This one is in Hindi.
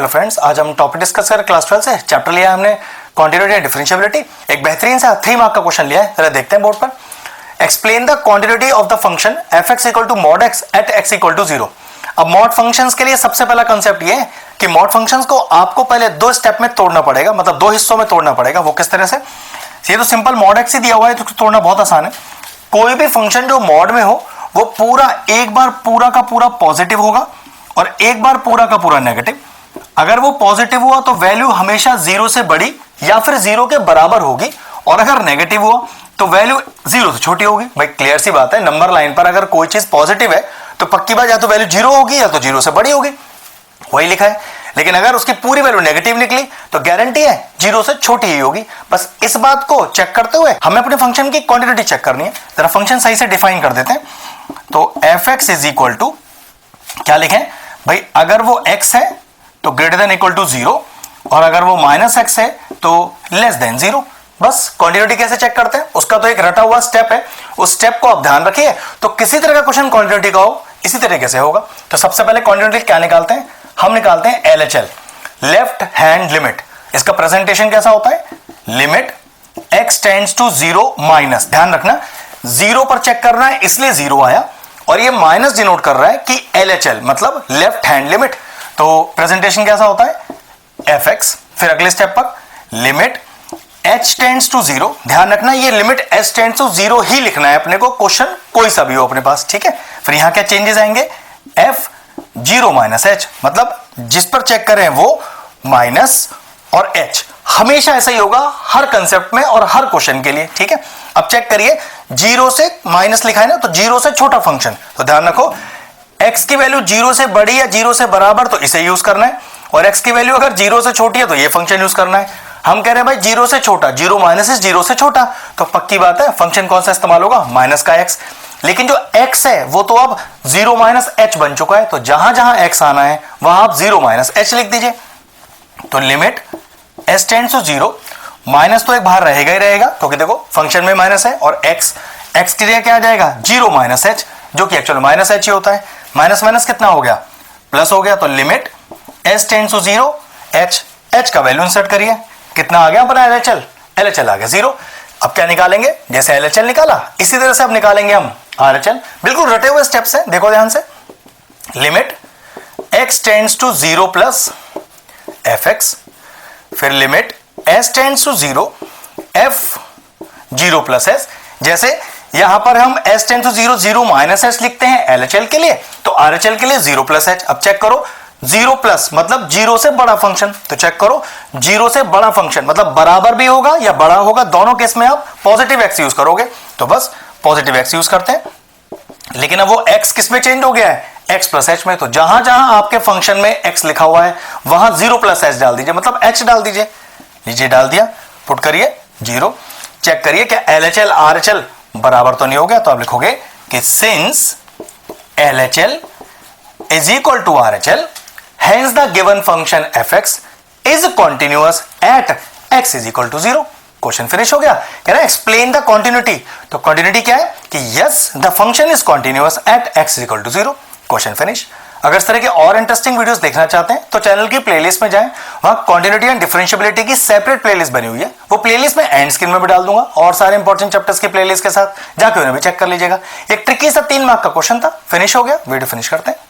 हेलो फ्रेंड्स, आज हम टॉपिक डिस्कस करें क्लास 12 से। चैप्टर लिया है हमने क्वांटिटेटिव एंड डिफरेंशिएबिलिटी। एक बेहतरीन सा 3 मार्क का क्वेश्चन लिया है, जरा देखते हैं बोर्ड पर। Explain the quantity of the function f x equal to mod x at x equal to 0। अब मॉड फंक्शंस के लिए सबसे पहला कंसेप्ट ये है कि मॉड फंक्शंस को आपको पहले 2 स्टेप में तोड़ना पड़ेगा, मतलब 2 हिस्सों में तोड़ना पड़ेगा। वो किस तरह से? ये तो सिंपल मॉड एक्स ही दिया हुआ है, तो तोड़ना बहुत आसान है। कोई भी फंक्शन जो मॉड में हो वो पूरा एक बार पूरा का पूरा पॉजिटिव होगा और एक बार पूरा का पूरा नेगेटिव। अगर वो पॉजिटिव हुआ तो वैल्यू हमेशा 0 से बड़ी या फिर 0 के बराबर होगी, और अगर नेगेटिव हुआ तो वैल्यू 0 से छोटी होगी। भाई क्लियर सी बात है, नंबर लाइन पर अगर कोई चीज पॉजिटिव है तो पक्की बात या तो वैल्यू 0 होगी या तो 0 से बड़ी होगी, वही लिखा है। लेकिन अगर उसकी पूरी वैल्यू नेगेटिव निकली तो गारंटी है 0 से छोटी ही होगी। बस इस बात को चेक करते हुए हमें अपने फंक्शन की क्वांटिटी चेक करनी है। जरा फंक्शन सही से डिफाइन कर देते हैं। तो f x is equal to क्या लिखें भाई, अगर वो x है तो ग्रेटर देन इक्वल टू 0, और अगर वो माइनस एक्स है तो लेस देन 0। बस क्वांटिटी कैसे चेक करते हैं, उसका तो एक रटा हुआ स्टेप है, उस स्टेप को आप ध्यान रखिए। तो किसी तरह का क्वेश्चन क्वांटिटी का हो इसी तरीके से होगा। तो सबसे पहले क्वांटिटी क्या निकालते हैं, हम निकालते हैं LHL, लेफ्ट हैंड लिमिट। इसका प्रेजेंटेशन कैसा होता है, limit x tends to 0 minus. ध्यान रखना 0 पर चेक करना है इसलिए 0 आया, और ये माइनस डिनोट कर रहा है कि LHL मतलब लेफ्ट हैंड लिमिट। तो प्रेजेंटेशन कैसा होता है, fx। फिर अगले स्टेप पर लिमिट h टेंड्स टू 0। ध्यान रखना ये लिमिट h टेंड्स टू 0 ही लिखना है अपने को, क्वेश्चन कोई सा भी हो अपने पास, ठीक है। फिर यहां क्या चेंजेस आएंगे, f 0 माइनस h, मतलब जिस पर चेक करें वो माइनस और h। हमेशा ऐसा ही होगा हर कंसेप्ट में और हर क्वेश्चन के लिए, ठीक है। अब चेक करिए 0 से माइनस लिखा है ना, तो 0 से छोटा फंक्शन, तो ध्यान रखो x की वैल्यू 0 से बड़ी या 0 से बराबर तो इसे यूज करना है, और x की वैल्यू अगर 0 से छोटी है तो ये फंक्शन यूज करना है। हम कह रहे हैं भाई 0 से छोटा, 0 माइनस इज 0 से छोटा, तो पक्की बात है फंक्शन कौन सा इस्तेमाल होगा, माइनस का x। लेकिन जो x है वो तो अब 0 माइनस h बन चुका है, तो जहां जहां x आना है वहां आप 0 माइनस h लिख दीजिए। तो limit s tends to 0, minus तो एक बाहर रहेगा ही रहेगा क्योंकि देखो फंक्शन में माइनस है, और x के लिए क्या आ जाएगा 0 माइनस h, जो कि एक्चुअल माइनस h ही होता है। माइनस माइनस कितना हो गया, प्लस हो गया। तो limit s tends to 0 h का वैल्यू इंसर्ट करिए, कितना आ गया अपना LHL आ गया 0। अब क्या निकालेंगे, जैसे LHL निकाला इसी तरह से अब निकालेंगे हम RHL। बिल्कुल रटे हुए स्टेप्स हैं, देखो ध्यान से। Limit x tends to 0 plus fx, फिर limit s tends to 0 f 0 plus s। जैसे यहां पर हम s tends to 0 0 minus s लिखते हैं LHL के लिए, तो RHL के लिए 0 प्लस h। अब चेक करो 0 प्लस मतलब 0 से बड़ा फंक्शन, तो चेक करो 0 से बड़ा फंक्शन मतलब बराबर भी होगा या बड़ा होगा, दोनों केस में आप पॉजिटिव x यूज करोगे, तो बस पॉजिटिव x यूज करते हैं। लेकिन अब वो x किस में चेंज हो गया है, x प्लस h में। तो जहां जहां आपके फंक्शन में x लिखा हुआ है वहां 0 प्लस h डाल दीजिए, मतलब h डाल दीजिए। नीचे डाल दिया, पुट करिए 0। चेक करिए क्या LHL RHL बराबर तो नहीं हो गया, तो आप लिखोगे कि since LHL is equal to RHL, hence the given function fx is continuous at x is equal to 0। Question finish हो गया। कह रहा है एक्सप्लेन द कॉन्टिन्यूटी, तो कॉन्टिन्यूटी क्या है कि yes the function is continuous at x equal to 0। Question finish. अगर इस तरह के और इंटरेस्टिंग वीडियोस देखना चाहते हैं तो चैनल की प्लेलिस्ट में जाएं, वहां कॉन्टिन्यूटी एंड डिफरेंशिएबिलिटी की सेपरेट प्लेलिस्ट बनी हुई है। वो प्लेलिस्ट में एंड स्क्रीन में भी डाल दूंगा, और सारे इंपॉर्टेंट चैप्टर्स की प्लेलिस्ट के साथ जाके उन्हें भी चेक कर लीजिएगा। एक ट्रिकी सा 3 मार्क का क्वेश्चन था, फिनिश हो गया। वीडियो फिनिश करते हैं।